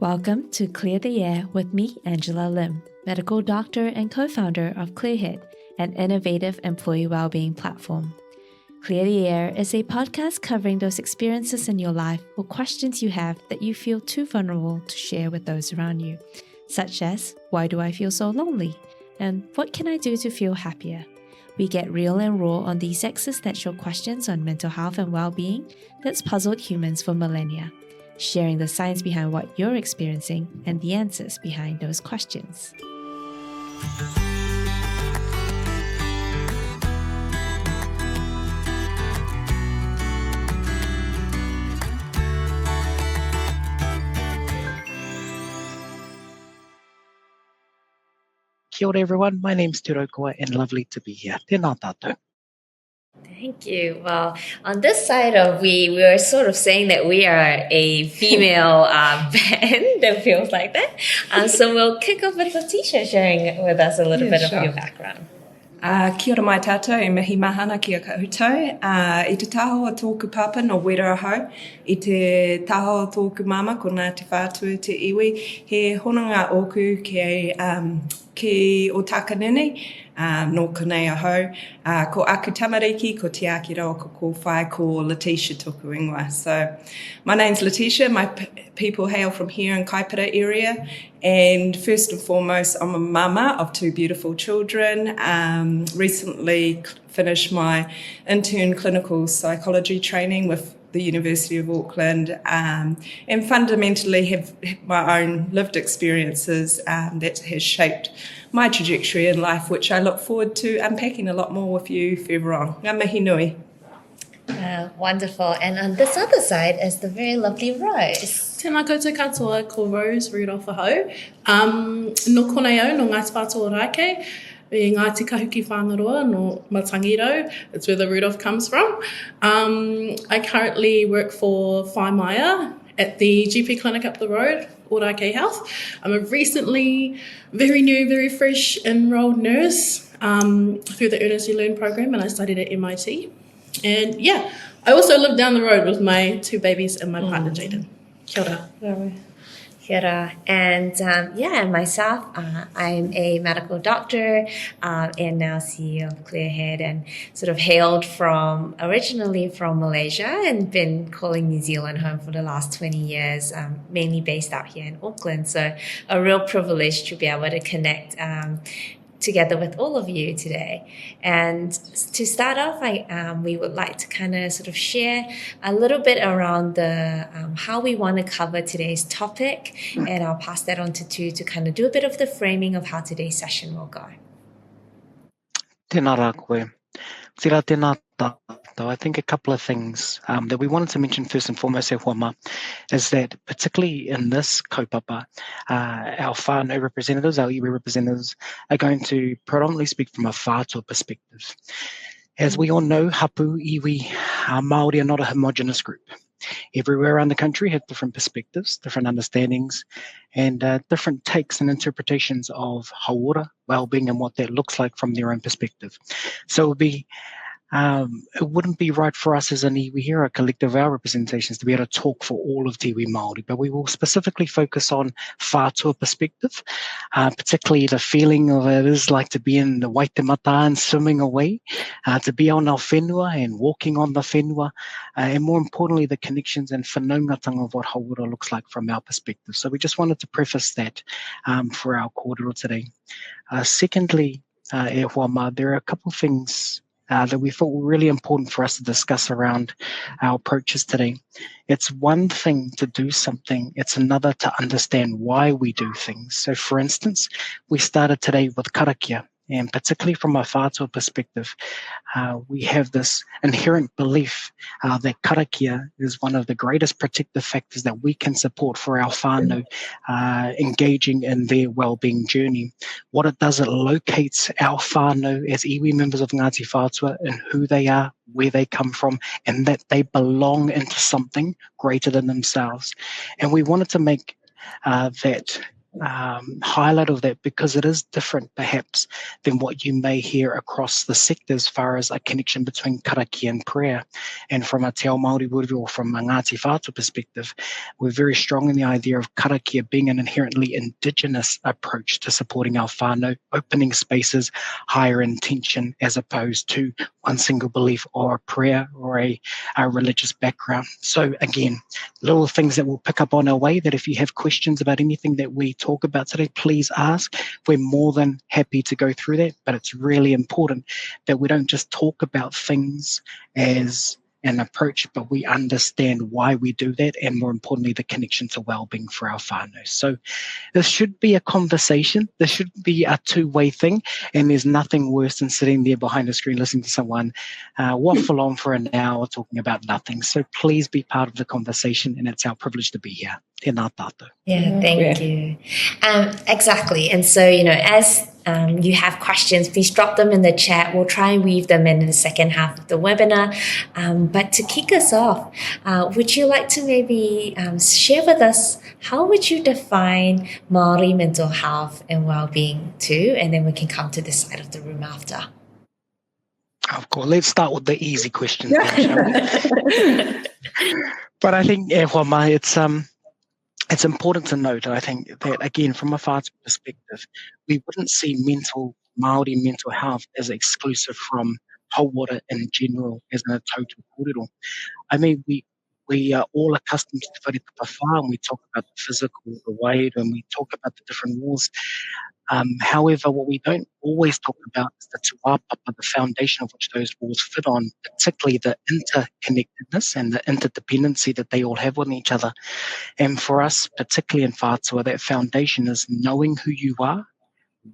Welcome to Clear the Air with me, Angela Lim, medical doctor and co-founder of Clearhead, an innovative employee wellbeing platform. Clear the Air is a podcast covering those experiences in your life or questions you have that you feel too vulnerable to share with those around you, such as, why do I feel so lonely? And what can I do to feel happier? We get real and raw on these existential questions on mental health and well-being that's puzzled humans for millennia, sharing the science behind what you're experiencing and the answers behind those questions. Kia ora everyone, my name's Turaukawa and lovely to be here. Tēnā tātou. Thank you. Well, on this side of we were sort of saying that we are a female band that feels like that. So we'll kick off with Letica sharing with us a little bit of your background. Kia ora mai tātou, e mihi mahana ki a koutou. I te taho o tōku papa no wera hau, I te taho o tōku mama ko Ngāti Whātua te iwi, he honanga oku ki o Takanini, no konei ahau, ko aku tamariki, ko te akira o ko whai, ko Letica toku ingoa. So my name's Letica, my people hail from here in Kaipara area, and first and foremost, I'm a mama of two beautiful children. Recently finished my intern clinical psychology training with the University of Auckland, and fundamentally have my own lived experiences that has shaped my trajectory in life, which I look forward to unpacking a lot more with you further on. Ngā mihi nui. Wonderful. And on this other side is the very lovely Rose. Tēnā koutou katoa, ko Rose Rudolph ahau. No konei au, no Ngāti Whātua Ōrākei, e Ngāti Kahuki Whāngaroa, no Matangiro. It's where the Rudolph comes from. I currently work for Whaimaya at the GP clinic up the road, Ōrākei Health. I'm a recently, very new, very fresh enrolled nurse through the Earn as You Learn program, and I studied at MIT. And yeah, I also live down the road with my two babies and my partner, Jaden. Kia ora. Kia ora. And myself, I'm a medical doctor and now CEO of Clearhead, and sort of hailed originally from Malaysia and been calling New Zealand home for the last 20 years, mainly based out here in Auckland. So a real privilege to be able to connect together with all of you today. And to start off, we would like to kind of sort of share a little bit around the how we want to cover today's topic, and I'll pass that on to Tu to kind of do a bit of the framing of how today's session will go. Tēnā rā koe. Tira tēnā tātou. I think a couple of things that we wanted to mention first and foremost, is that particularly in this kaupapa, our whānau representatives, our iwi representatives, are going to predominantly speak from a whātua perspective. As we all know, hapū, iwi, Māori are not a homogenous group. Everywhere around the country have different perspectives, different understandings, and different takes and interpretations of hauora, well-being, and what that looks like from their own perspective. So it wouldn't be right for us as an iwi here, a collective of our representations, to be able to talk for all of te iwi Māori, but we will specifically focus on whātua perspective, particularly the feeling of it is like to be in the waitemata and swimming away, to be on our whenua and walking on the whenua, and more importantly, the connections and whanaungatanga of what hauora looks like from our perspective. So we just wanted to preface that for our kōrero today. Secondly, there are a couple of things that we thought were really important for us to discuss around our approaches today. It's one thing to do something, it's another to understand why we do things. So for instance, we started today with karakia, and particularly from a whātua perspective, we have this inherent belief that karakia is one of the greatest protective factors that we can support for our whānau engaging in their well-being journey. What it does, it locates our whānau as iwi members of Ngāti Whātua and who they are, where they come from, and that they belong into something greater than themselves. And we wanted to make that highlight of that, because it is different perhaps than what you may hear across the sector as far as a connection between karakia and prayer. And from a te ao Māori worldview, or from a Ngāti Whātua perspective, we're very strong in the idea of karakia being an inherently indigenous approach to supporting our whānau, opening spaces, higher intention, as opposed to one single belief or a prayer or a religious background. So again, little things that we'll pick up on our way, that if you have questions about anything that we talk about today, please ask. We're more than happy to go through that, but it's really important that we don't just talk about things as an approach, but we understand why we do that, and more importantly, the connection to wellbeing for our whānau. So this should be a conversation. This should be a two-way thing, and there's nothing worse than sitting there behind a screen listening to someone waffle on for an hour talking about nothing. So please be part of the conversation, and it's our privilege to be here. Tēnā tātou. Yeah, thank you. Exactly. And so, as you have questions, please drop them in the chat. We'll try and weave them in the second half of the webinar. But to kick us off, would you like to maybe share with us, how would you define Māori mental health and well-being too? And then we can come to this side of the room after. Of course. Let's start with the easy questions, shall we? But I think, Huama, it's important to note, I think, that again, from a whātua perspective, we wouldn't see Māori mental health as exclusive from hauora in general, as in a total kōrero. I mean, we are all accustomed to whakapapa, and we talk about the physical, the weight, and we talk about the different wars. However, what we don't always talk about is the Tūrakawa, the foundation of which those walls fit on, particularly the interconnectedness and the interdependency that they all have with each other. And for us, particularly in whātua, that foundation is knowing who you are,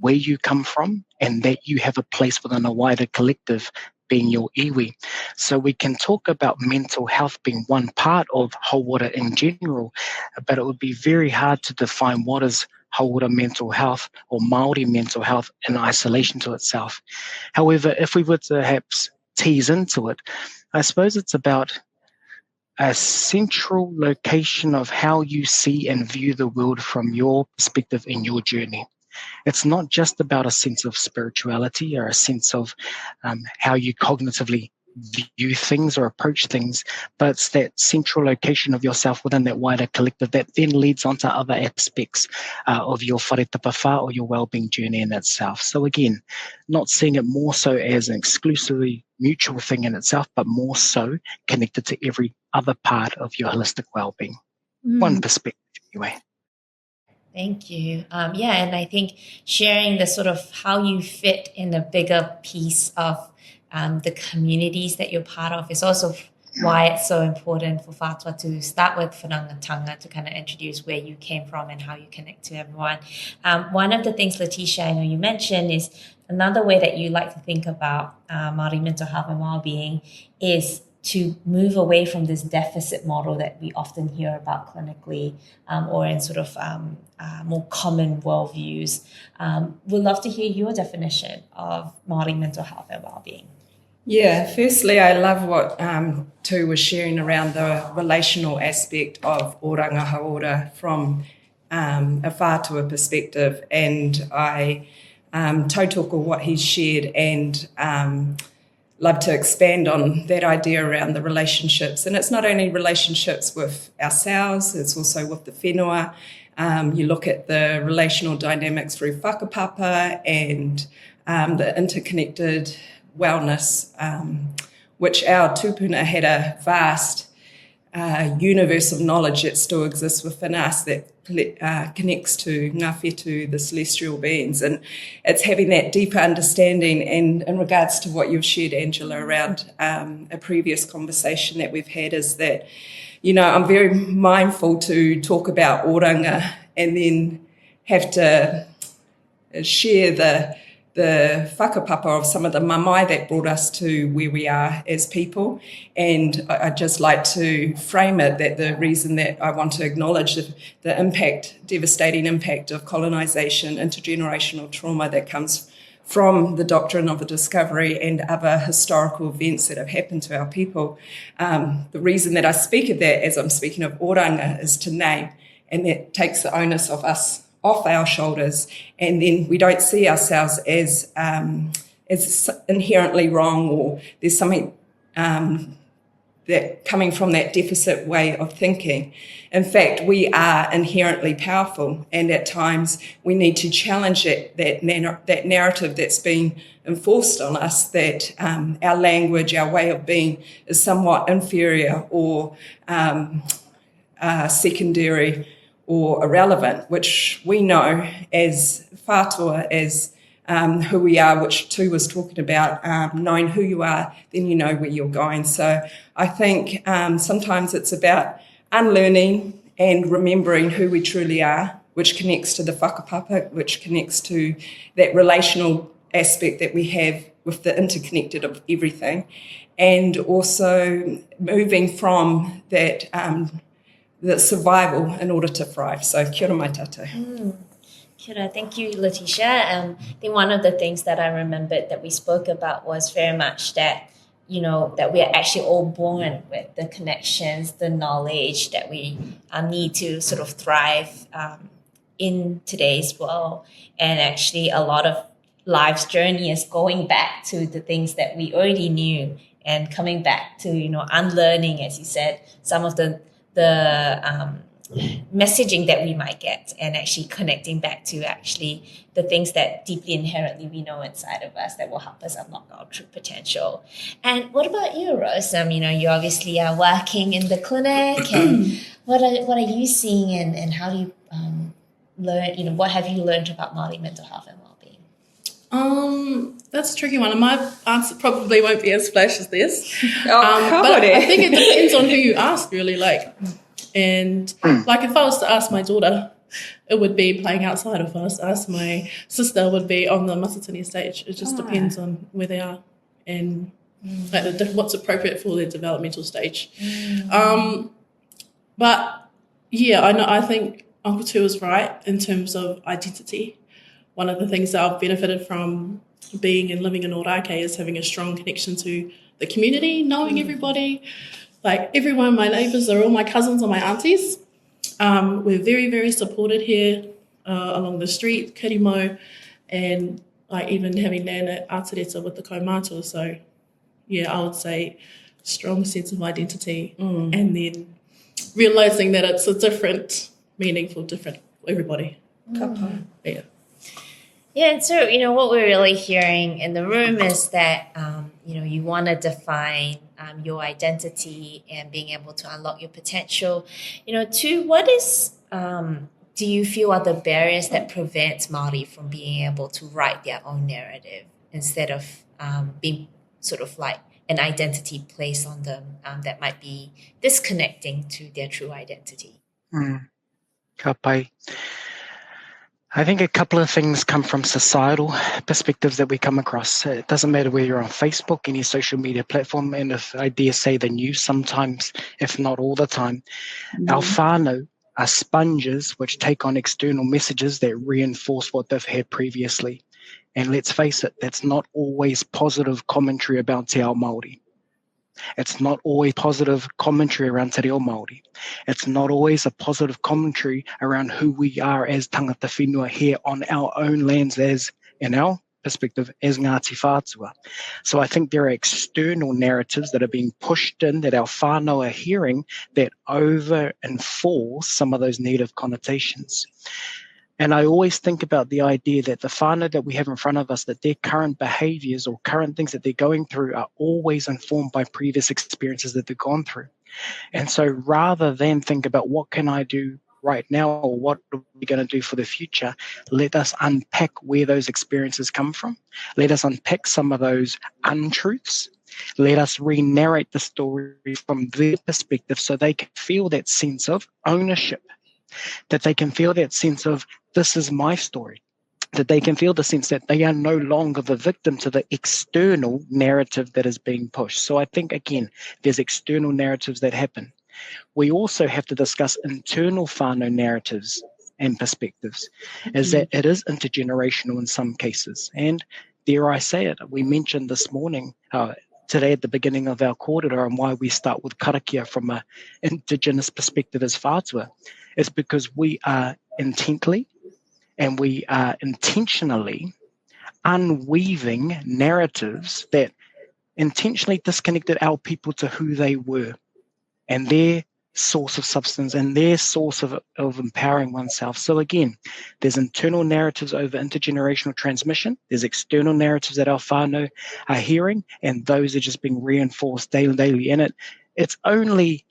where you come from, and that you have a place within a wider collective, being your iwi. So we can talk about mental health being one part of hauora in general, but it would be very hard to define what is hauora mental health or Māori mental health in isolation to itself. However, if we were to perhaps tease into it, I suppose it's about a central location of how you see and view the world from your perspective in your journey. It's not just about a sense of spirituality or a sense of how you cognitively view things or approach things, but it's that central location of yourself within that wider collective that then leads on to other aspects of your wharetapawha or your wellbeing journey in itself. So again, not seeing it more so as an exclusively mutual thing in itself, but more so connected to every other part of your holistic wellbeing. One perspective anyway. Thank you. And I think sharing the sort of how you fit in a bigger piece of the communities that you're part of is also why it's so important for whātua to start with whanangatanga, to kind of introduce where you came from and how you connect to everyone. One of the things, Letitia, I know you mentioned, is another way that you like to think about Māori mental health and well-being is to move away from this deficit model that we often hear about clinically or in sort of more common worldviews. We'd love to hear your definition of Māori mental health and well-being. Yeah, firstly, I love what Tu was sharing around the relational aspect of oranga hauora from a whātua perspective, and I tautoko what he's shared and love to expand on that idea around the relationships. And it's not only relationships with ourselves, it's also with the whenua. You look at the relational dynamics through whakapapa and the interconnected wellness, which our tupuna had a vast universe of knowledge that still exists within us that connects to ngā whetū, the celestial beings. And it's having that deeper understanding. And in regards to what you've shared, Angela, around a previous conversation that we've had, is that, I'm very mindful to talk about oranga and then have to share the whakapapa of some of the mamae that brought us to where we are as people. And I'd just like to frame it that the reason that I want to acknowledge the impact, devastating impact of colonisation, intergenerational trauma that comes from the doctrine of the discovery and other historical events that have happened to our people. The reason that I speak of that as I'm speaking of oranga is to name, and that takes the onus of us off our shoulders, and then we don't see ourselves as inherently wrong, or there's something that coming from that deficit way of thinking. In fact, we are inherently powerful, and at times we need to challenge that narrative that's been enforced on us, that our language, our way of being is somewhat inferior or secondary or irrelevant, which we know as whātua, as who we are, which Tu was talking about, knowing who you are, then you know where you're going. So I think sometimes it's about unlearning and remembering who we truly are, which connects to the whakapapa, which connects to that relational aspect that we have with the interconnected of everything, and also moving from that the survival in order to thrive. So kia ora mai tātou. Kia ora. Thank you, Letitia. I think one of the things that I remembered that we spoke about was very much that, you know, that we are actually all born with the connections, the knowledge that we need to sort of thrive in today's world. And actually a lot of life's journey is going back to the things that we already knew and coming back to, you know, unlearning, as you said, some of the messaging that we might get, and actually connecting back to actually the things that deeply inherently we know inside of us that will help us unlock our true potential. And what about you, Rose? You know, you obviously are working in the clinic, and what are you seeing, and how do you learn, you know, what have you learned about Māori mental health and well-being? That's a tricky one, and my answer probably won't be as flash as this. But I think it depends on who you ask, really. And like if I was to ask my daughter, it would be playing outside. If I was to ask my sister, it would be on the Masatini stage. It just depends on where they are and what's appropriate for their developmental stage. But yeah, I think Uncle Tu is right in terms of identity. One of the things that I've benefited from being and living in Ōrākei is having a strong connection to the community, knowing everybody. Like everyone, my neighbours are all my cousins and my aunties. We're very, very supported here along the street, Kirimo, and like even having land at Atareta with the kaumātua. So yeah, I would say strong sense of identity, and then realising that it's a different meaning for different everybody. Yeah. Yeah, and so, you know, what we're really hearing in the room is that, you know, you want to define your identity and being able to unlock your potential. You know, Tu, what is, do you feel are the barriers that prevent Māori from being able to write their own narrative instead of being sort of like an identity placed on them that might be disconnecting to their true identity? Ka pai. I think a couple of things come from societal perspectives that we come across. It doesn't matter whether you're on Facebook, any social media platform, and if I dare say the news sometimes, if not all the time, our whānau are sponges which take on external messages that reinforce what they've had previously. And let's face it, that's not always positive commentary about te ao Māori. It's not always positive commentary around te reo Māori. It's not always a positive commentary around who we are as tangata whenua here on our own lands, as in our perspective as Ngāti Whātua. So I think there are external narratives that are being pushed in that our whānau are hearing that over-enforce some of those negative connotations. And I always think about the idea that the whānau that we have in front of us, that their current behaviours or current things that they're going through are always informed by previous experiences that they've gone through. And so rather than think about what can I do right now or what are we going to do for the future, let us unpack where those experiences come from. Let us unpack some of those untruths. Let us re-narrate the story from their perspective so they can feel that sense of ownership, that they can feel that sense of this is my story, that they can feel the sense that they are no longer the victim to the external narrative that is being pushed. So I think, again, there's external narratives that happen. We also have to discuss internal whānau narratives and perspectives, is that it is intergenerational in some cases. And dare I say it, we mentioned this morning, today at the beginning of our kōrero, and why we start with karakia from an indigenous perspective as whātua, is because we are intently and we are intentionally unweaving narratives that intentionally disconnected our people to who they were and their source of substance and their source of empowering oneself. So again, there's internal narratives over intergenerational transmission. There's external narratives that our whānau are hearing, and those are just being reinforced daily. And it's only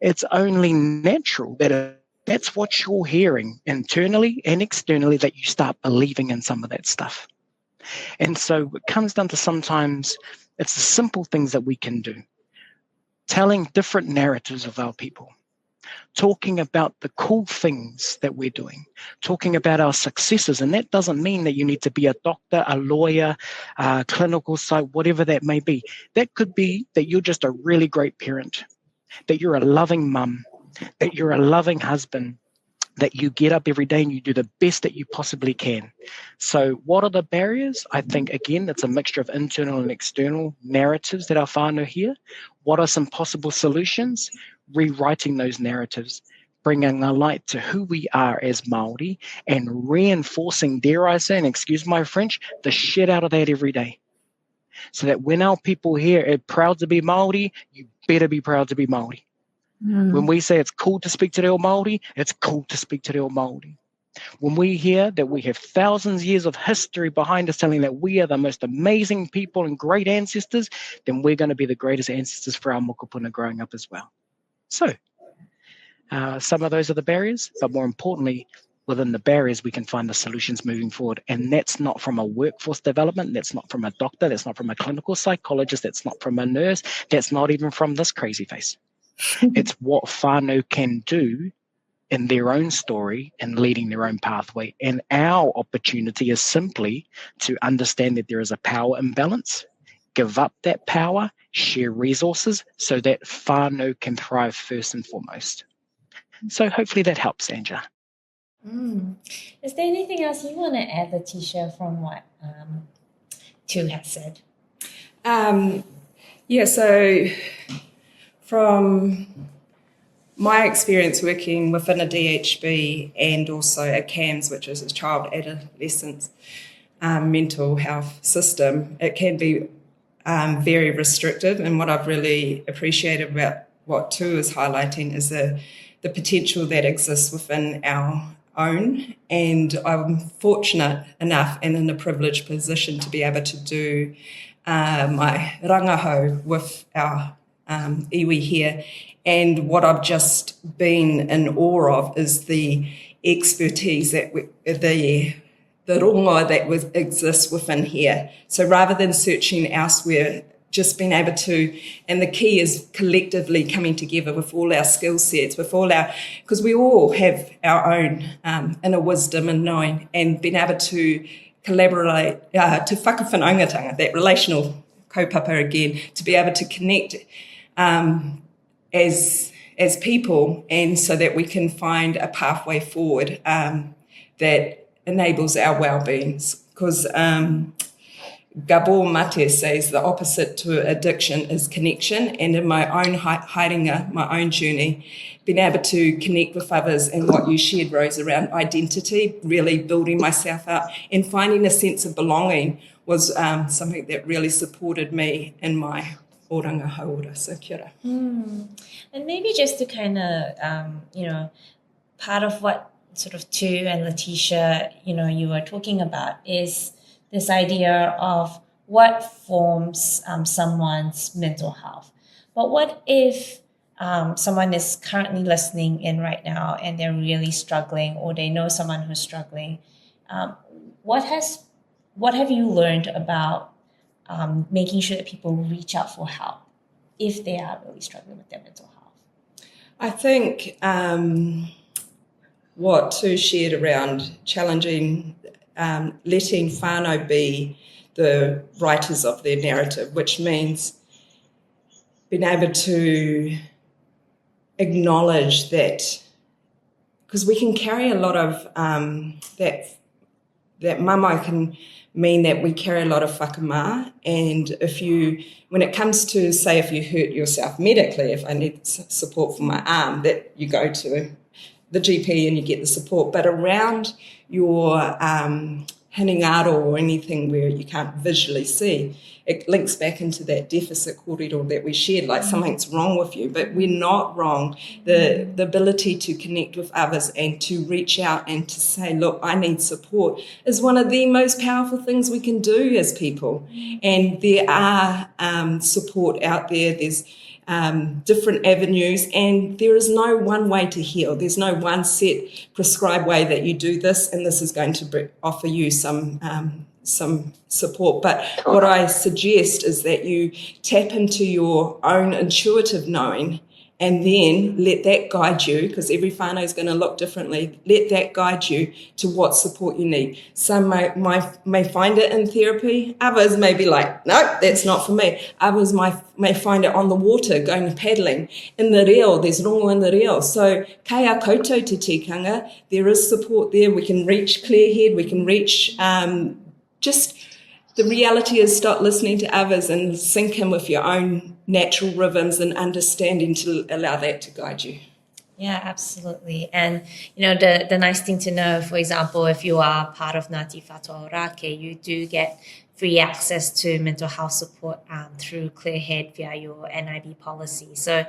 natural that that's what you're hearing internally and externally, that you start believing in some of that stuff. And so it comes down to sometimes it's the simple things that we can do. Telling different narratives of our people, talking about the cool things that we're doing, talking about our successes. And that doesn't mean that you need to be a doctor, a lawyer, a clinical site, whatever that may be. That could be that you're just a really great parent, that you're a loving mum, that you're a loving husband, that you get up every day and you do the best that you possibly can. So what are the barriers? I think, again, it's a mixture of internal and external narratives that our whānau hear. What are some possible solutions? Rewriting those narratives, bringing a light to who we are as Māori, and reinforcing, dare I say, and excuse my French, the shit out of that every day. So that when our people hear are proud to be Māori, you better be proud to be Māori. When we say it's cool to speak te reo Māori, it's cool to speak te reo Māori. When we hear that we have thousands of years of history behind us telling that we are the most amazing people and great ancestors, then we're going to be the greatest ancestors for our mokopuna growing up as well. So, some of those are the barriers, but more importantly, within the barriers, we can find the solutions moving forward. And that's not from a workforce development, that's not from a doctor, that's not from a clinical psychologist, that's not from a nurse, that's not even from this crazy face. It's what whānau can do in their own story and leading their own pathway. And our opportunity is simply to understand that there is a power imbalance, give up that power, share resources so that whānau can thrive first and foremost. So hopefully that helps, Anja. Is there anything else you want to add, Letitia, from what Tu has said? So from my experience working within a DHB and also a CAMS, which is a child adolescent mental health system, it can be very restrictive. And what I've really appreciated about what Tu is highlighting is the potential that exists within our own. And I'm fortunate enough and in a privileged position to be able to do my rangahau with our iwi here, and what I've just been in awe of is the expertise that the rongoa that exists within here. So rather than searching elsewhere, just being able to, and the key is collectively coming together with all our skill sets, with all our, because we all have our own inner wisdom and knowing, and being able to collaborate, to whakawhanaungatanga, that relational kaupapa again, to be able to connect as people, and so that we can find a pathway forward that enables our well-being. Because Gabor Mate says the opposite to addiction is connection, and in my own haringa, my own journey, being able to connect with others, and what you shared, Rose, around identity, really building myself up and finding a sense of belonging was something that really supported me in my oranga hauora. So kia ora. And maybe just to kind of, part of what sort of Tu and Letitia, you were talking about is this idea of what forms someone's mental health. But what if someone is currently listening in right now and they're really struggling, or they know someone who's struggling? What have you learned about making sure that people reach out for help if they are really struggling with their mental health? I think what Tu shared around challenging, letting whānau be the writers of their narrative, which means being able to acknowledge that, because we can carry a lot of that mama can mean that we carry a lot of whakamā, and when it comes to, say, if you hurt yourself medically, if I need support for my arm, that you go to the GP and you get the support. But around your hinengaro or anything where you can't visually see, it links back into that deficit kōrero that we shared, like something's wrong with you, but we're not wrong. The ability to connect with others and to reach out and to say, look, I need support is one of the most powerful things we can do as people. And there are support out there. There's different avenues, and there is no one way to heal. There's no one set prescribed way that you do this and this is going to offer you some support. But what I suggest is that you tap into your own intuitive knowing and then let that guide you, because every whānau is going to look differently. Let that guide you to what support you need. Some may find it in therapy. Others may be like, no, that's not for me. Others may find it on the water, going paddling. In the reo, there's rongo in the reo. So kei a koutou te tikanga, there is support there. We can reach clear head. We can reach just the reality is stop listening to others and sink in with your own natural rhythms and understanding to allow that to guide you. Yeah, absolutely. And, the nice thing to know, for example, if you are part of Ngāti Whātua Ōrākei, you do get free access to mental health support through Clear Head via your NIB policy. So,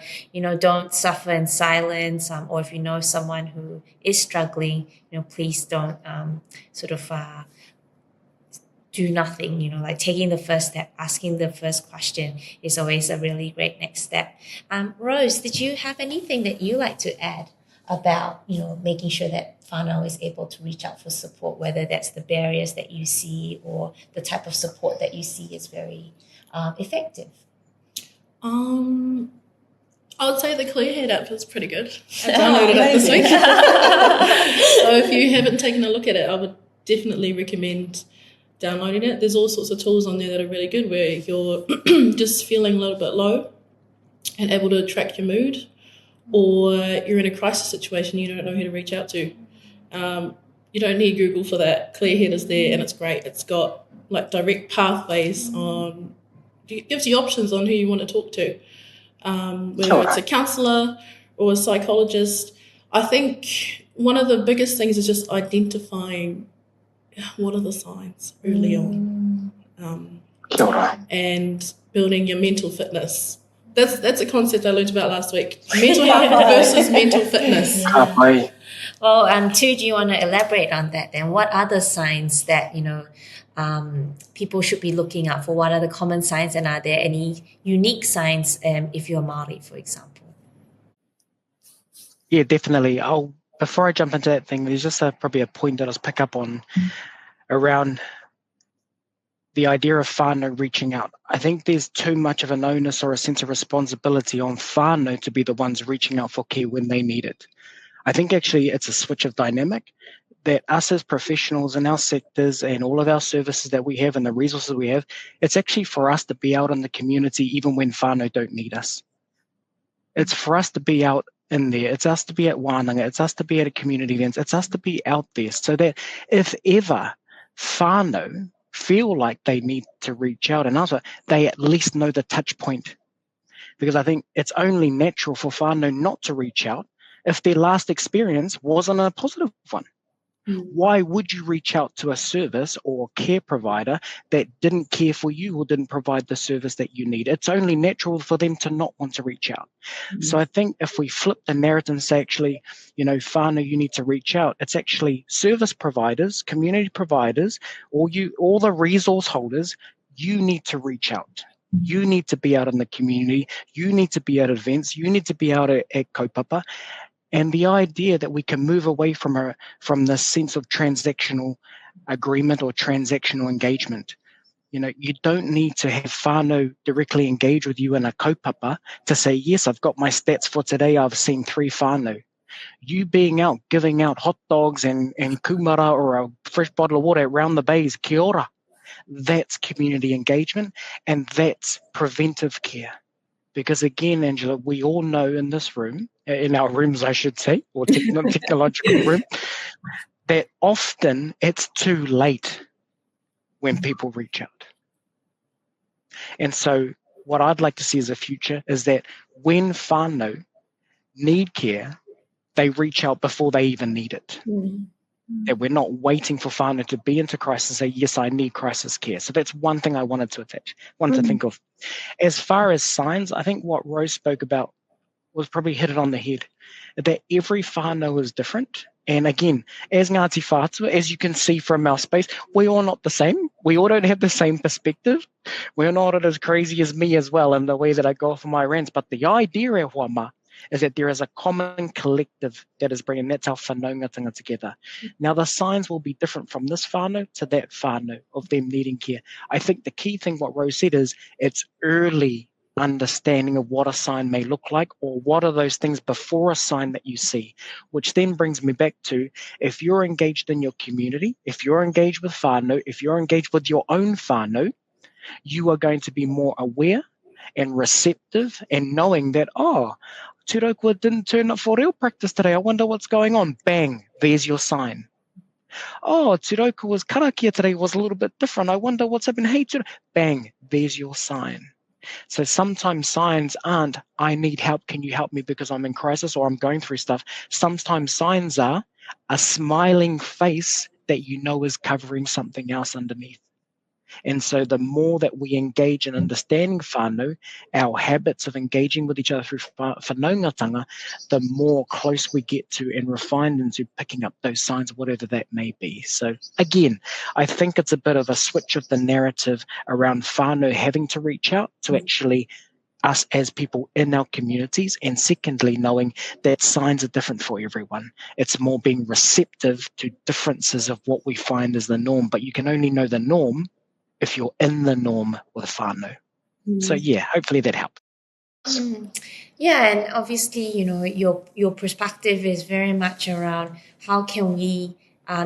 don't suffer in silence, or if you know someone who is struggling, please don't do nothing, like taking the first step, asking the first question is always a really great next step. Rose, did you have anything that you like to add about, making sure that whānau is able to reach out for support, whether that's the barriers that you see or the type of support that you see is very effective? I would say the Clear Head app is pretty good. I downloaded it this week. So if you haven't taken a look at it, I would definitely recommend downloading it. There's all sorts of tools on there that are really good where you're just feeling a little bit low and able to track your mood, or you're in a crisis situation you don't know who to reach out to. You don't need Google for that. Clear Head is there and it's great. It's got like direct pathways on, it gives you options on who you want to talk to, whether it's a counsellor or a psychologist. I think one of the biggest things is just identifying what are the signs early on, and building your mental fitness. That's a concept I learned about last week. Mental health versus mental fitness. Well, Tu, do you want to elaborate on that then? What are the signs that, people should be looking out for? What are the common signs, and are there any unique signs if you're Māori, for example? Yeah, definitely. Before I jump into that thing, there's just probably a point that I'll pick up on around the idea of whānau reaching out. I think there's too much of an onus or a sense of responsibility on whānau to be the ones reaching out for care when they need it. I think actually it's a switch of dynamic that us as professionals in our sectors and all of our services that we have and the resources we have, it's actually for us to be out in the community even when whānau don't need us. It's for us to be out in there. It's us to be at wānanga. It's us to be at a community events. It's us to be out there so that if ever whānau feel like they need to reach out and answer, they at least know the touch point. Because I think it's only natural for whānau not to reach out if their last experience wasn't a positive one. Why would you reach out to a service or care provider that didn't care for you or didn't provide the service that you need? It's only natural for them to not want to reach out. So I think if we flip the narrative and say, actually, whānau, you need to reach out, it's actually service providers, community providers, or all the resource holders, you need to reach out. You need to be out in the community. You need to be at events. You need to be out at kaupapa. And the idea that we can move away from this sense of transactional agreement or transactional engagement. You don't need to have whānau directly engage with you in a kaupapa to say, yes, I've got my stats for today. I've seen 3 whānau. You being out, giving out hot dogs and kumara or a fresh bottle of water around the bays, kia ora. That's community engagement and that's preventive care. Because again, Angela, we all know in this room, in our rooms, I should say, or technological room, that often it's too late when people reach out. And so what I'd like to see as a future is that when whānau need care, they reach out before they even need it. Mm. That we're not waiting for whānau to be into crisis and say, yes, I need crisis care. So that's one thing I wanted to think of. As far as signs, I think what Rose spoke about was probably hit it on the head, that every whānau is different. And again, as Ngāti Whātua, as you can see from our space, we're all not the same. We all don't have the same perspective. We're not as crazy as me as well in the way that I go off on my rants. But the idea, e whama, is that there is a common collective that is bringing, that's our whanaungatanga together. Now, the signs will be different from this whānau to that whānau of them needing care. I think the key thing, what Rose said, is it's early understanding of what a sign may look like, or what are those things before a sign that you see, which then brings me back to, if you're engaged in your community, if you're engaged with whānau, if you're engaged with your own whānau, you are going to be more aware and receptive and knowing that, oh, Turaukawa didn't turn up for real practice today. I wonder what's going on. Bang, there's your sign. Oh, Turaukawa's karakia today was a little bit different. I wonder what's happened. Hey, bang, there's your sign. So sometimes signs aren't, I need help, can you help me because I'm in crisis or I'm going through stuff. Sometimes signs are a smiling face that you know is covering something else underneath. And so the more that we engage in understanding whānau, our habits of engaging with each other through whanaungatanga, the more close we get to and refined into picking up those signs, whatever that may be. So again, I think it's a bit of a switch of the narrative around whānau having to reach out to actually us as people in our communities, and secondly, knowing that signs are different for everyone. It's more being receptive to differences of what we find as the norm, but you can only know the norm if you're in the norm with whānau. So yeah, hopefully that helps. Yeah, and obviously, your perspective is very much around how can we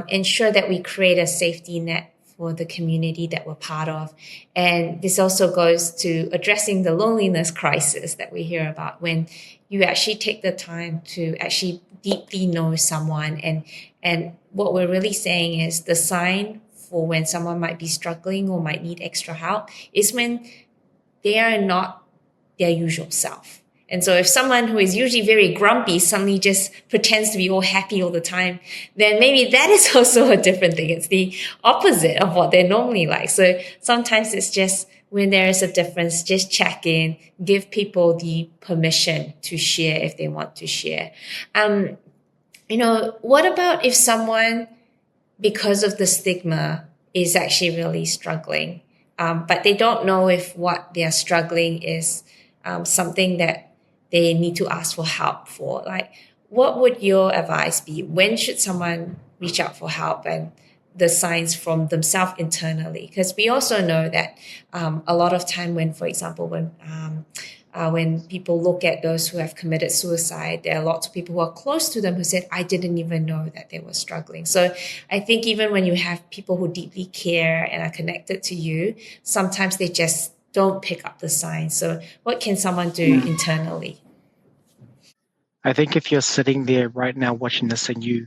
ensure that we create a safety net for the community that we're part of. And this also goes to addressing the loneliness crisis that we hear about, when you actually take the time to actually deeply know someone. And what we're really saying is the sign for when someone might be struggling or might need extra help is when they are not their usual self. And so if someone who is usually very grumpy suddenly just pretends to be all happy all the time, then maybe that is also a different thing. It's the opposite of what they're normally like. So sometimes it's just when there is a difference, just check in, give people the permission to share if they want to share. What about if someone, because of the stigma, is actually really struggling, but they don't know if what they're struggling is something that they need to ask for help for? Like, what would your advice be? When should someone reach out for help, and the signs from themselves internally? Because we also know that a lot of time when, for example, when people look at those who have committed suicide, there are lots of people who are close to them who said, I didn't even know that they were struggling. So I think even when you have people who deeply care and are connected to you, sometimes they just don't pick up the signs. So what can someone do internally? I think if you're sitting there right now watching this and you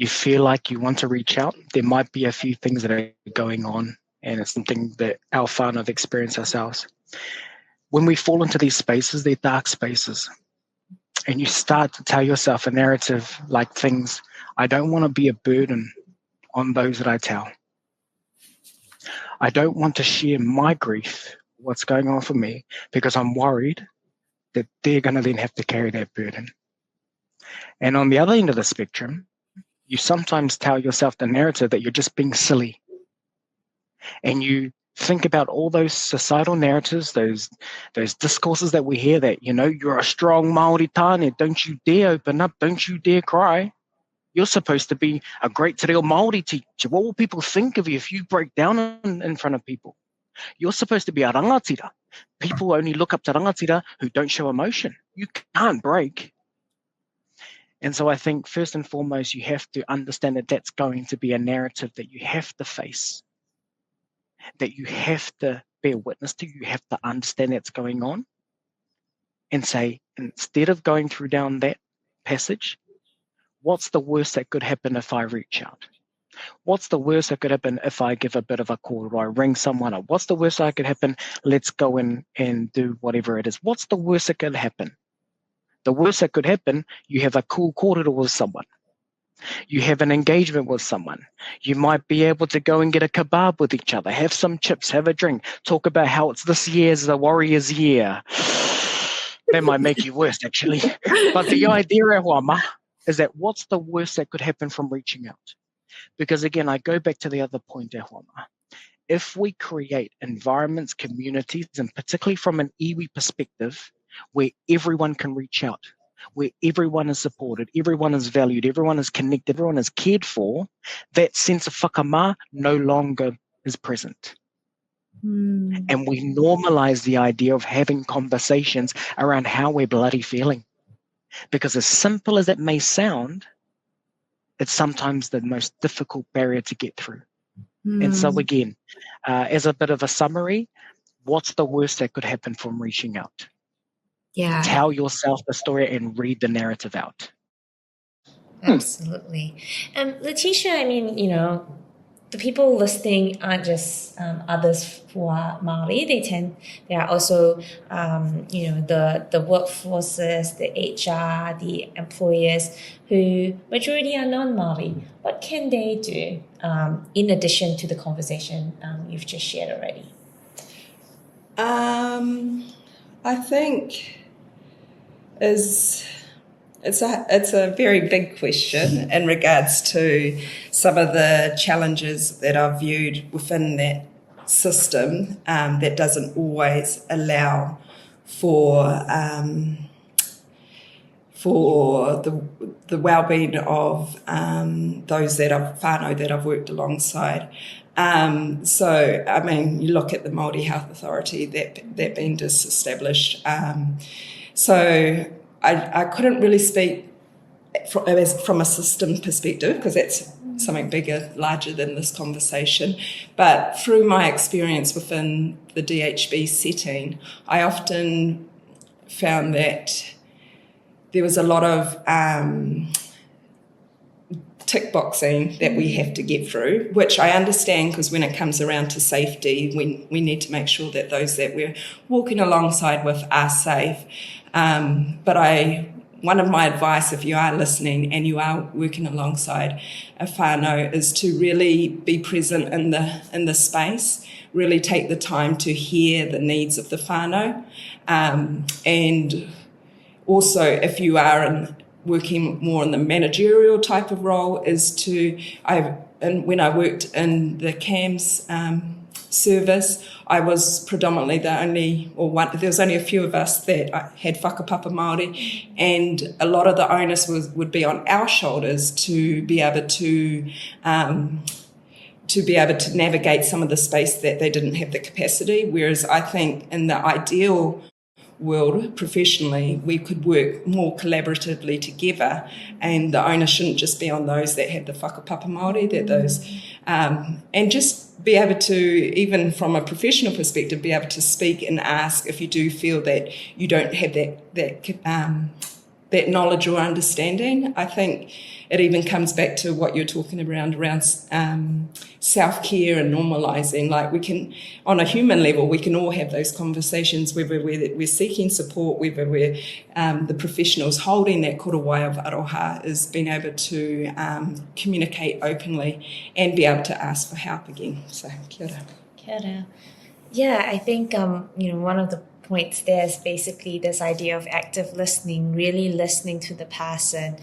feel like you want to reach out, there might be a few things that are going on, and it's something that our whānau have experienced ourselves. When we fall into these spaces, they're dark spaces, and you start to tell yourself a narrative like things, I don't want to be a burden on those that I tell. I don't want to share my grief, what's going on for me, because I'm worried that they're going to then have to carry that burden. And on the other end of the spectrum, you sometimes tell yourself the narrative that you're just being silly. And you think about all those societal narratives, those discourses that we hear that, you're a strong Māori tāne, don't you dare open up, don't you dare cry. You're supposed to be a great te reo Māori teacher. What will people think of you if you break down in front of people? You're supposed to be a rangatira. People only look up to rangatira who don't show emotion. You can't break. And so I think first and foremost, you have to understand that that's going to be a narrative that you have to face, that you have to bear witness to, you have to understand that's going on, and say, instead of going through down that passage, what's the worst that could happen if I reach out? What's the worst that could happen if I give a bit of a call or I ring someone up? What's the worst that could happen? Let's go in and do whatever it is. What's the worst that could happen? The worst that could happen, you have a cool kōrero with someone. You have an engagement with someone. You might be able to go and get a kebab with each other, have some chips, have a drink, talk about how it's this year's the Warriors' year. That might make you worse, actually. But the idea, Wama, is that what's the worst that could happen from reaching out? Because again, I go back to the other point, Wama. If we create environments, communities, and particularly from an iwi perspective, where everyone can reach out, where everyone is supported, everyone is valued, everyone is connected, everyone is cared for, that sense of whakama no longer is present. And we normalize the idea of having conversations around how we're bloody feeling. Because as simple as it may sound, it's sometimes the most difficult barrier to get through. And so again, as a bit of a summary, what's the worst that could happen from reaching out? Yeah. Tell yourself the story and read the narrative out. Absolutely. Letitia, I mean, the people listening aren't just others who are Māori. They are also, the workforces, the HR, the employers who majority are non-Māori. What can they do in addition to the conversation you've just shared already? I think it's a very big question in regards to some of the challenges that I've viewed within that system that doesn't always allow for the well-being of those that whānau that I've worked alongside. So, I mean, you look at the Māori Health Authority that being disestablished. So I couldn't really speak from a system perspective because that's something bigger, larger than this conversation. But through my experience within the DHB setting, I often found that there was a lot of tick boxing that we have to get through, which I understand because when it comes around to safety, we need to make sure that those that we're walking alongside with are safe. But one of my advice, if you are listening and you are working alongside a whānau, is to really be present in the space, really take the time to hear the needs of the whānau. And also, if you are working more in the managerial type of role, when I worked in the CAMS service, I was predominantly there was only a few of us that had whakapapa Māori, and a lot of the onus would be on our shoulders to be able to navigate some of the space that they didn't have the capacity. Whereas I think in the ideal world, professionally, we could work more collaboratively together, and the onus shouldn't just be on those that have the whakapapa Māori, and just be able to, even from a professional perspective, be able to speak and ask if you do feel that you don't have that knowledge or understanding. I think it even comes back to what you're talking around self-care and normalising. Like, we can, on a human level, we can all have those conversations, whether we're seeking support, whether we're the professionals holding that korowai of aroha is being able to communicate openly and be able to ask for help again. So, kia ora. Kia ora. Yeah, I think, one of the points there is basically this idea of active listening, really listening to the person,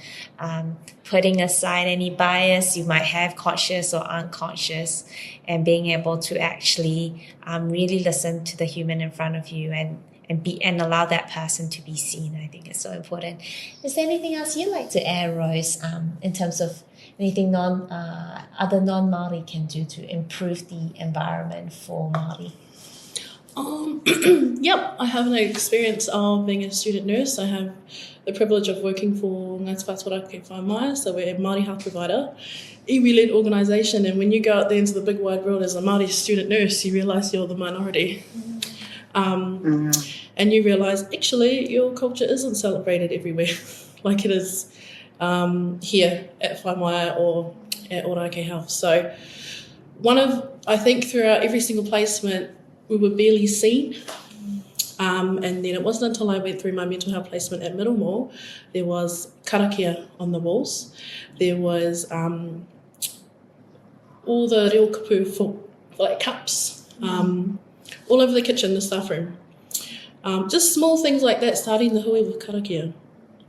putting aside any bias you might have, conscious or unconscious, and being able to actually really listen to the human in front of you and allow that person to be seen. I think it's so important. Is there anything else you'd like to add, Rose, in terms of anything other non-Māori can do to improve the environment for Māori? Yep, I have an experience of being a student nurse. I have the privilege of working for Ngāti Whātua Ōrākei, so we're a Māori health provider, iwi-led organisation, and when you go out there into the big wide world as a Māori student nurse, you realise you're the minority. And you realise, actually, your culture isn't celebrated everywhere like it is here at Whaimaia or at Ōrākei Health. So I think throughout every single placement, we were barely seen. And then it wasn't until I went through my mental health placement at Middlemore, there was karakia on the walls. There was all the reo kapu for like cups, all over the kitchen, the staff room. Just small things like that, starting the hui with karakia.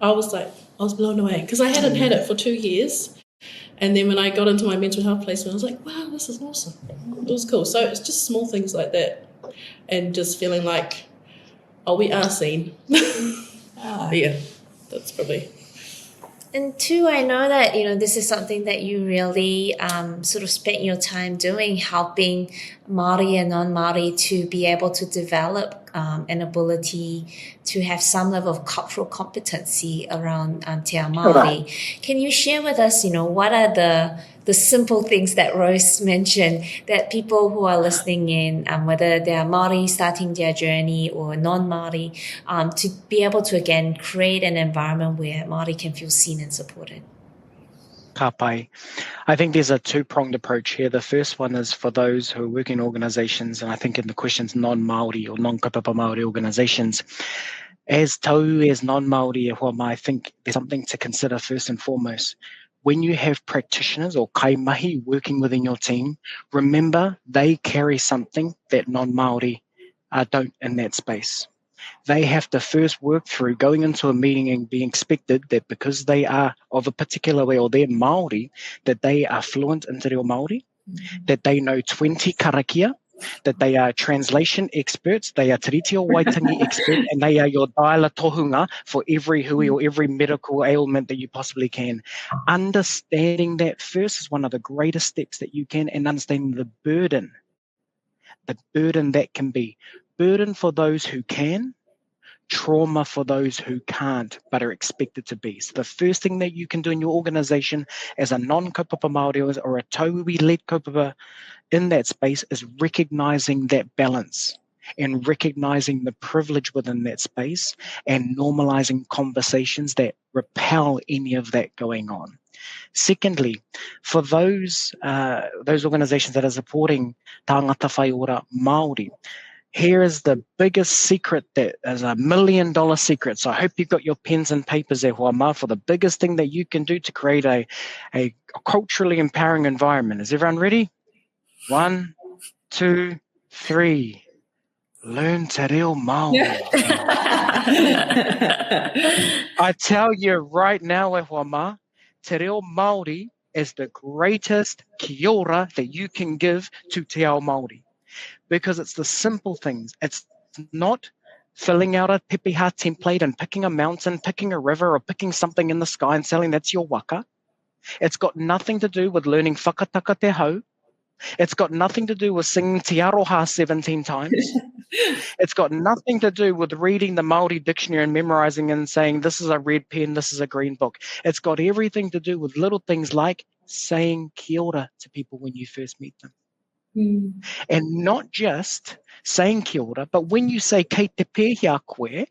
I was blown away because I hadn't had it for 2 years. And then when I got into my mental health placement, I was like, wow, this is awesome. It was cool. So it's just small things like that. And just feeling like, oh, we are seen. Yeah, that's probably. And two, I know that, this is something that you really sort of spent your time doing, helping Māori and non-Māori to be able to develop an ability to have some level of cultural competency around Te Ao Māori. Can you share with us, what are the simple things that Rose mentioned that people who are listening in, whether they are Māori starting their journey or non-Māori, to be able to, again, create an environment where Māori can feel seen and supported? Ka pai. I think there's a two-pronged approach here. The first one is for those who are working in organisations, and I think in the questions non-Māori or non-kaupapa Māori organisations, as tau, as non-Māori, I think there's something to consider first and foremost. When you have practitioners or kaimahi working within your team, remember they carry something that non-Māori don't in that space. They have to first work through going into a meeting and being expected that because they are of a particular way or they're Māori, that they are fluent in Te Reo Māori, that they know 20 karakia, that they are translation experts, they are Tiritio Waitangi experts, and they are your diala tohunga for every hui or every medical ailment that you possibly can. Understanding that first is one of the greatest steps that you can, and understanding the burden that can be. Burden for those who can, trauma for those who can't but are expected to be. So the first thing that you can do in your organisation as a non-kaupapa Māori or a tauiwi-led kaupapa in that space is recognising that balance and recognising the privilege within that space and normalising conversations that repel any of that going on. Secondly, for those organisations that are supporting tangata whaiora Māori, here is the biggest secret that is $1 million secret. So I hope you've got your pens and papers there, Huama, for the biggest thing that you can do to create a culturally empowering environment. Is everyone ready? 1, 2, 3. Learn Te Reo Māori. I tell you right now, Huama, Te Reo Māori is the greatest kia ora that you can give to Te Ao Māori. Because it's the simple things. It's not filling out a pepeha template and picking a mountain, picking a river, or picking something in the sky and saying that's your waka. It's got nothing to do with learning whakataka te hau. It's got nothing to do with singing Te Aroha 17 times. It's got nothing to do with reading the Māori dictionary and memorising and saying this is a red pen, this is a green book. It's got everything to do with little things like saying kia ora to people when you first meet them. And not just saying kia ora, but when you say kei te pēhia koe,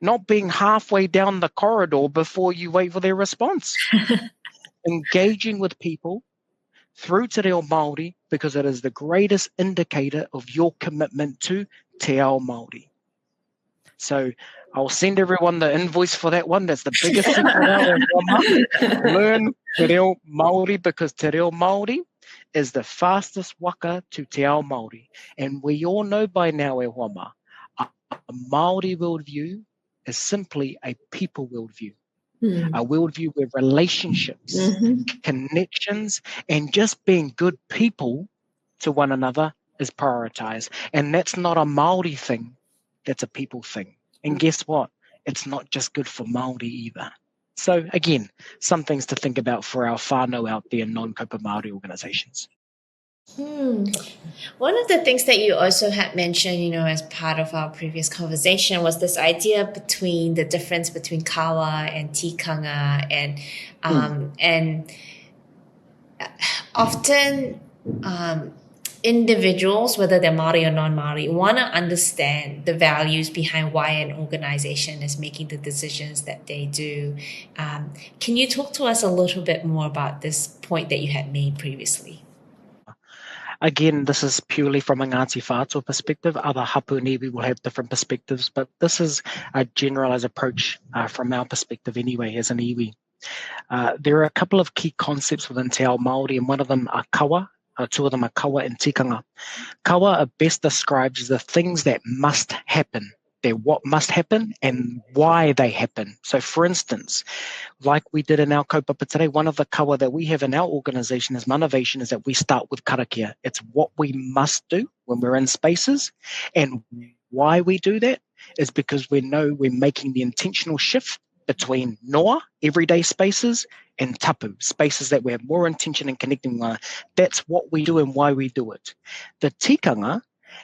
not being halfway down the corridor before you wait for their response. Engaging with people through Te Reo Māori because it is the greatest indicator of your commitment to Te Ao Māori. So I'll send everyone the invoice for that one. That's the biggest secret out of Learn Te Reo Māori because Te Reo Māori is the fastest waka to Te Ao Māori. And we all know by now, e Huama, a Māori worldview is simply a people worldview. A worldview where relationships, connections, and just being good people to one another is prioritized. And that's not a Māori thing, that's a people thing. And guess what? It's not just good for Māori either. So again, some things to think about for our whānau out there in non-kaupapa Māori organisations. One of the things that you also had mentioned, as part of our previous conversation was this idea between the difference between kawa and tikanga and often individuals, whether they're Māori or non-Māori, want to understand the values behind why an organization is making the decisions that they do. Can you talk to us a little bit more about this point that you had made previously? Again, this is purely from a Ngāti Whātua perspective. Other hapū and iwi will have different perspectives, but this is a generalised approach from our perspective anyway, as an iwi. There are a couple of key concepts within Te Ao Māori, and one of them are kawa. Two of them are kawa and tikanga. Kawa are best described as the things that must happen. They're what must happen and why they happen. So, for instance, like we did in our kaupapa today, one of the kawa that we have in our organisation as motivation is that we start with karakia. It's what we must do when we're in spaces, and why we do that is because we know we're making the intentional shift between noa, everyday spaces, and tapu, spaces that we have more intention in connecting with. That's what we do and why we do it. The tikanga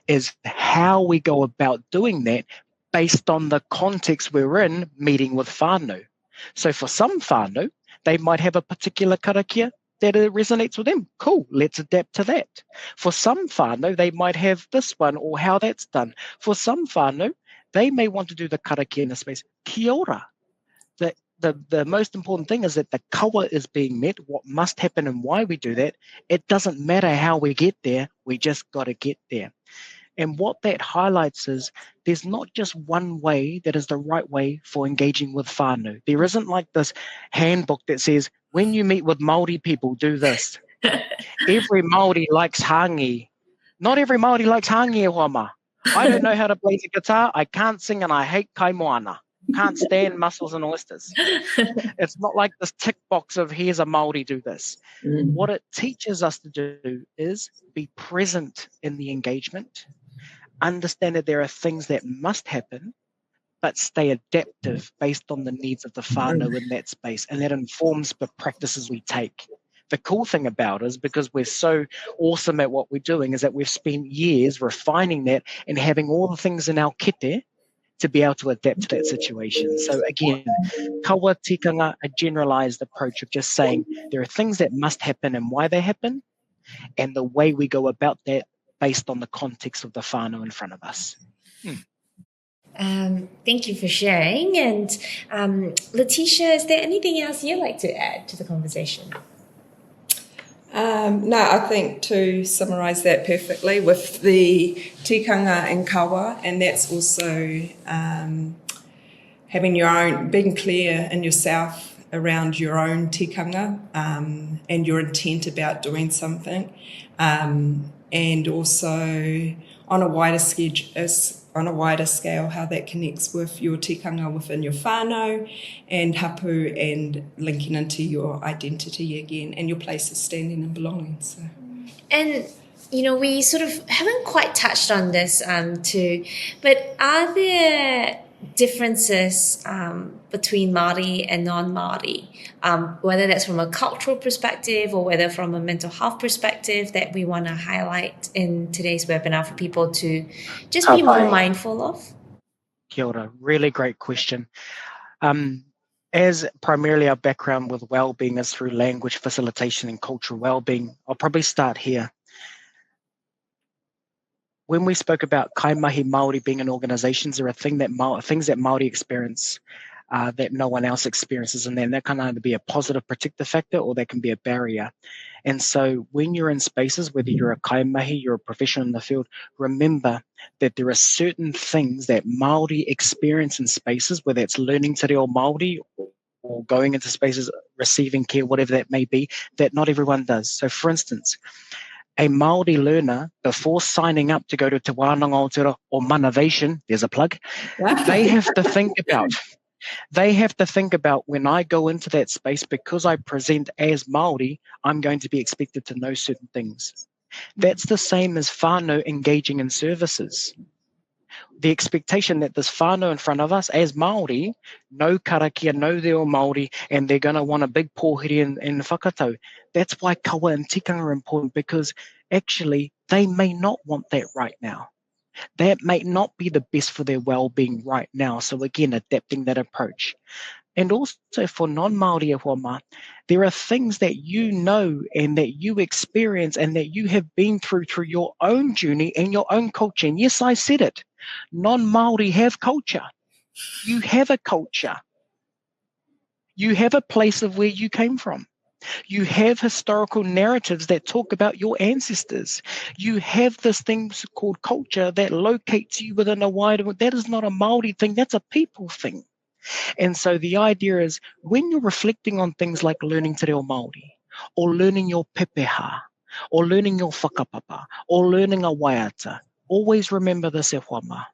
is how we go about doing that based on the context we're in, meeting with whānau. So for some whānau, they might have a particular karakia that resonates with them. Cool, let's adapt to that. For some whānau, they might have this one or how that's done. For some whānau, they may want to do the karakia in a space. Kia ora. The most important thing is that the kawa is being met, what must happen and why we do that. It doesn't matter how we get there, we just got to get there. And what that highlights is there's not just one way that is the right way for engaging with whānau. There isn't like this handbook that says, when you meet with Māori people, do this. Every Māori likes hangi. Not every Māori likes hangi e hoama. I don't know how to play the guitar, I can't sing, and I hate kaimoana. Can't stand mussels and oysters. It's not like this tick box of here's a Māori, do this. What it teaches us to do is be present in the engagement, understand that there are things that must happen, but stay adaptive based on the needs of the whānau in that space, and that informs the practices we take. The cool thing about it is because we're so awesome at what we're doing is that we've spent years refining that and having all the things in our kete to be able to adapt to that situation. So again, kawa tikanga, a generalized approach of just saying there are things that must happen and why they happen, and the way we go about that based on the context of the whānau in front of us. Thank you for sharing. And Letitia, is there anything else you'd like to add to the conversation? No, I think to summarise that perfectly with the tikanga and kawa, and that's also having your own, being clear in yourself around your own tikanga and your intent about doing something, and also on a wider scale, how that connects with your tikanga within your whānau and hapū, and linking into your identity again and your place of standing and belonging. So. And, you know, we sort of haven't quite touched on this too, but are there differences between Māori and non-Māori, whether that's from a cultural perspective or whether from a mental health perspective, that we want to highlight in today's webinar for people to just be more mindful of? Kia ora, really great question. As primarily our background with wellbeing is through language facilitation and cultural wellbeing, I'll probably start here. When we spoke about kaimahi Māori being in organisations, there are things that Māori experience that no one else experiences, and then that can either be a positive protective factor or that can be a barrier. And so when you're in spaces, whether you're a kaimahi, you're a professional in the field, remember that there are certain things that Māori experience in spaces, whether it's learning te reo Māori or going into spaces, receiving care, whatever that may be, that not everyone does. So for instance, a Māori learner, before signing up to go to Te Wānanga Aotearoa or Manavation, there's a plug, they have to think about when I go into that space, because I present as Māori, I'm going to be expected to know certain things. That's the same as whānau engaging in services. The expectation that this whānau in front of us as Māori know karakia, know reo Māori, and they're going to want a big pōhiri and whakatau. That's why kawa and tikanga are important, because actually they may not want that right now. That may not be the best for their well-being right now. So again, adapting that approach. And also for non-Māori e hoama, there are things that you know and that you experience and that you have been through your own journey and your own culture. And yes, I said it. Non-Māori have culture. You have a culture. You have a place of where you came from. You have historical narratives that talk about your ancestors. You have this thing called culture that locates you within a wider. That is not a Māori thing. That's a people thing. And so the idea is when you're reflecting on things like learning te reo Māori, or learning your pepeha, or learning your whakapapa, or learning a waiata, always remember this e whama.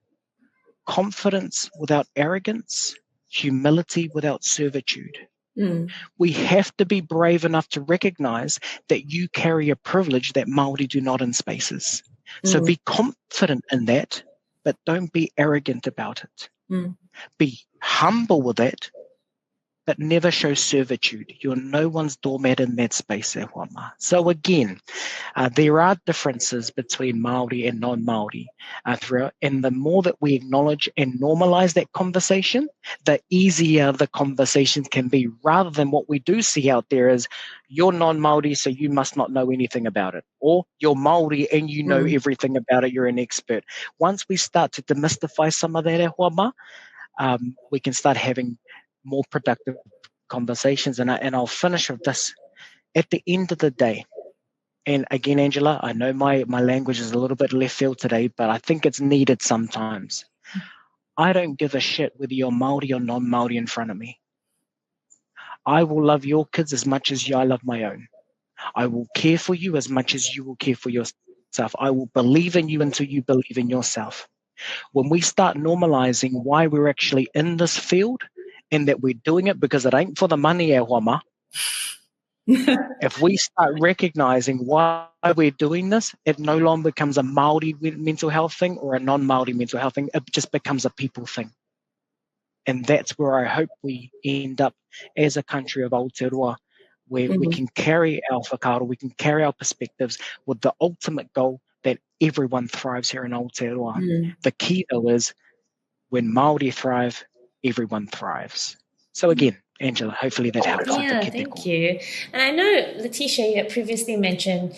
Confidence without arrogance, humility without servitude. We have to be brave enough to recognize that you carry a privilege that Māori do not in spaces. So be confident in that, but don't be arrogant about it. Be humble with it, but never show servitude. You're no one's doormat in that space, e whama. So again, there are differences between Māori and non-Māori throughout, and the more that we acknowledge and normalize that conversation, the easier the conversation can be, rather than what we do see out there is, you're non-Māori, so you must not know anything about it, or you're Māori and you know everything about it, you're an expert. Once we start to demystify some of that, e whama, we can start having more productive conversations. And I'll finish with this. At the end of the day, and again, Angela, I know my language is a little bit left field today, but I think it's needed sometimes. I don't give a shit whether you're Māori or non-Māori in front of me. I will love your kids as much as I love my own. I will care for you as much as you will care for yourself. I will believe in you until you believe in yourself. When we start normalizing why we're actually in this field, and that we're doing it because it ain't for the money, e whama. If we start recognizing why we're doing this, it no longer becomes a Māori mental health thing or a non-Māori mental health thing. It just becomes a people thing. And that's where I hope we end up as a country of Aotearoa, where we can carry our whakaaro, we can carry our perspectives with the ultimate goal that everyone thrives here in Aotearoa. The key, though, is when Māori thrive, everyone thrives. So again, Angela, hopefully that helps. Yeah, thank you. And I know, Letitia, you had previously mentioned,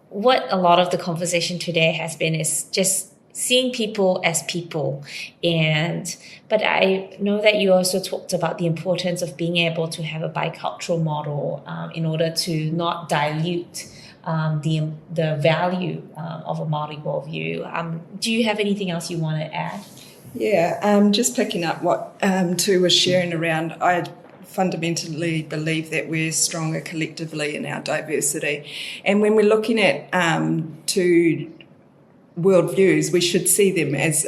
what a lot of the conversation today has been is just seeing people as people. But I know that you also talked about the importance of being able to have a bicultural model in order to not dilute the value of a Māori worldview. Do you have anything else you want to add? Yeah, just picking up what Tu was sharing around, I fundamentally believe that we're stronger collectively in our diversity. And when we're looking at two worldviews, we should see them as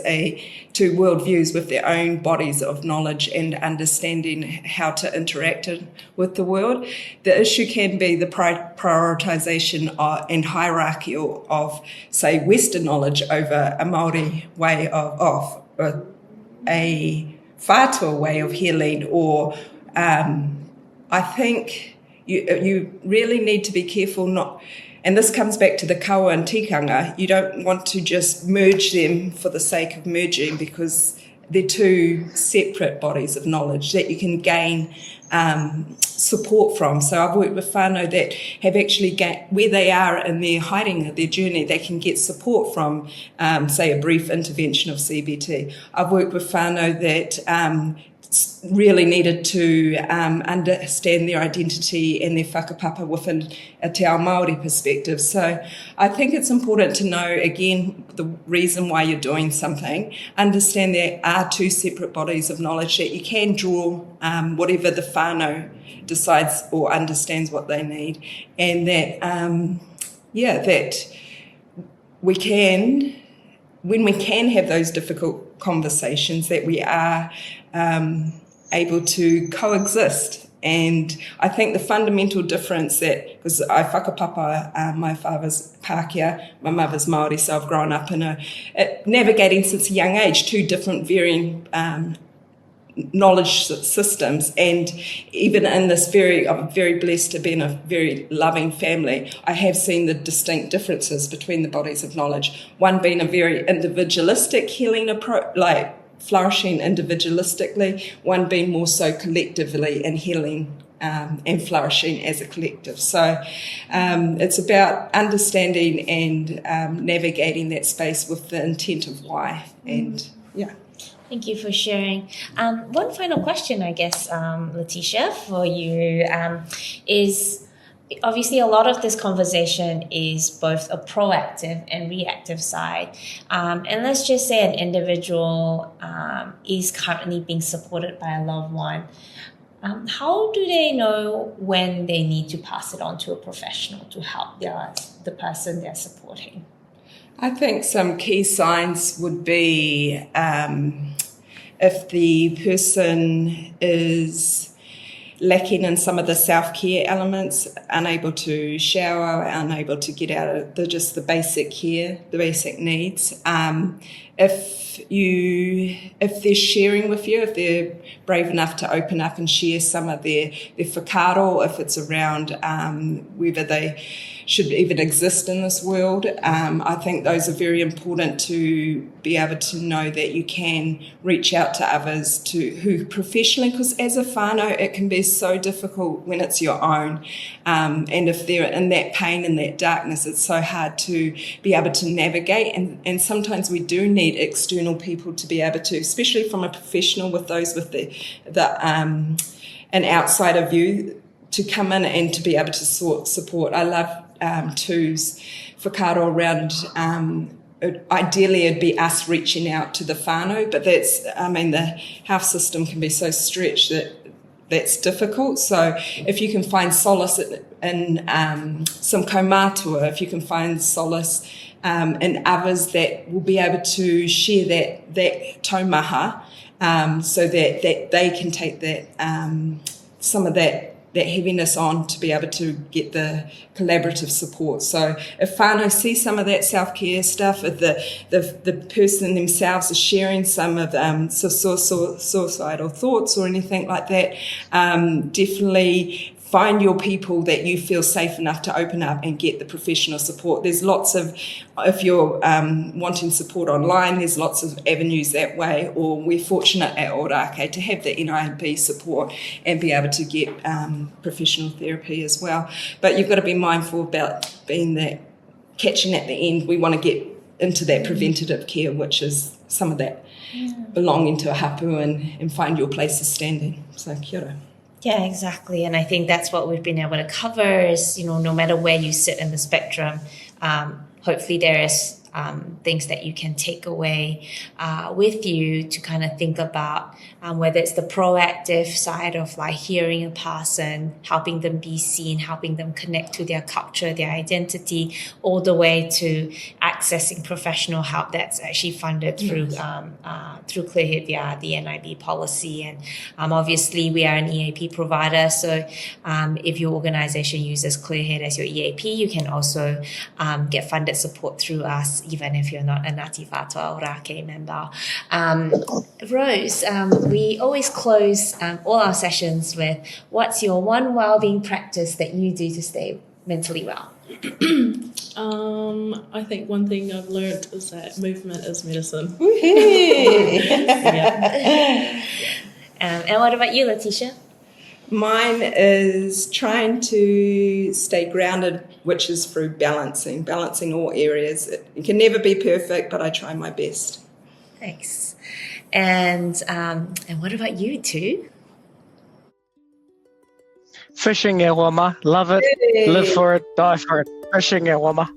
two worldviews with their own bodies of knowledge and understanding how to interact with the world. The issue can be the prioritisation and hierarchy of, say, Western knowledge over a Māori way of a whātua way of healing, or I think you really need to be careful not, and this comes back to the kawa and tikanga, you don't want to just merge them for the sake of merging, because they're two separate bodies of knowledge that you can gain support from. So I've worked with whānau that have actually where they are in their hiding, their journey, they can get support from, say, a brief intervention of CBT. I've worked with whānau that really needed to understand their identity and their whakapapa within a te ao Māori perspective. So I think it's important to know, again, the reason why you're doing something, understand there are two separate bodies of knowledge, that you can draw whatever the whānau decides or understands what they need, and that, that we can, when we can have those difficult conversations, that we are able to coexist. And I think the fundamental difference that, because I whakapapa, my father's Pākehā, my mother's Māori, so I've grown up in navigating since a young age two different varying knowledge systems. And even in this I'm very blessed to be in a very loving family, I have seen the distinct differences between the bodies of knowledge. One being a very individualistic healing approach, like flourishing individualistically, one being more so collectively and healing and flourishing as a collective. So it's about understanding and navigating that space with the intent of why. And Thank you for sharing. One final question, I guess, Letitia, for you is obviously a lot of this conversation is both a proactive and reactive side. And let's just say an individual is currently being supported by a loved one. How do they know when they need to pass it on to a professional to help the person they're supporting? I think some key signs would be if the person is lacking in some of the self-care elements, unable to shower, unable to get out of the basic care, the basic needs. If they're sharing with you, if they're brave enough to open up and share some of their whakaro, if it's around whether they should even exist in this world, I think those are very important to be able to know that you can reach out to others who professionally, because as a whānau, it can be so difficult when it's your own. And if they're in that pain and that darkness, it's so hard to be able to navigate. And sometimes we do need external people to be able to, especially from a professional with those with an outsider view, to come in and to be able to support. I love Tū's whakaro around ideally it'd be us reaching out to the whānau, but the health system can be so stretched that's difficult. So if you can find solace in some kaumātua, if you can find solace in others that will be able to share that taumaha, so that they can take that some of that heaviness on to be able to get the collaborative support. So if whānau see some of that self-care stuff, if the person themselves is sharing some of suicidal thoughts or anything like that, definitely find your people that you feel safe enough to open up and get the professional support. There's lots of, if you're wanting support online, there's lots of avenues that way, or we're fortunate at Ōrākei to have the NIB support and be able to get professional therapy as well. But you've got to be mindful about being that catching at the end. We want to get into that preventative care, which is some of that belonging to a hapū and find your place of standing. So kia ora. Yeah, exactly. And I think that's what we've been able to cover is, no matter where you sit in the spectrum, hopefully there is things that you can take away with you to kind of think about whether it's the proactive side of like hearing a person, helping them be seen, helping them connect to their culture, their identity, all the way to accessing professional help that's actually funded through Clearhead via the NIB policy. And obviously we are an EAP provider, so if your organization uses Clearhead as your EAP, you can also get funded support through us, even if you're not a Ngāti Whātua Ōrākei member. Rose, we always close all our sessions with, what's your one wellbeing practice that you do to stay mentally well? I think one thing I've learned is that movement is medicine. And what about you, Letitia? Mine is trying to stay grounded, which is through balancing all areas. It can never be perfect, but I try my best. Thanks. And what about you, Tū? Fishing, e wama. Love it. Hey. Live for it. Die for it. Fishing, e wama.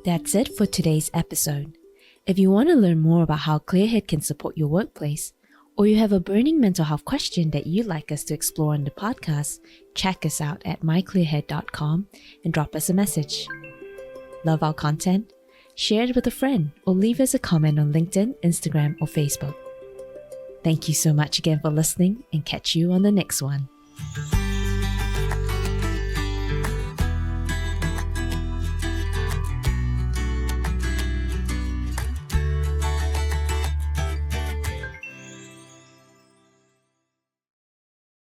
That's it for today's episode. If you want to learn more about how Clearhead can support your workplace, or you have a burning mental health question that you'd like us to explore on the podcast, check us out at myclearhead.com and drop us a message. Love our content? Share it with a friend or leave us a comment on LinkedIn, Instagram, or Facebook. Thank you so much again for listening, and catch you on the next one.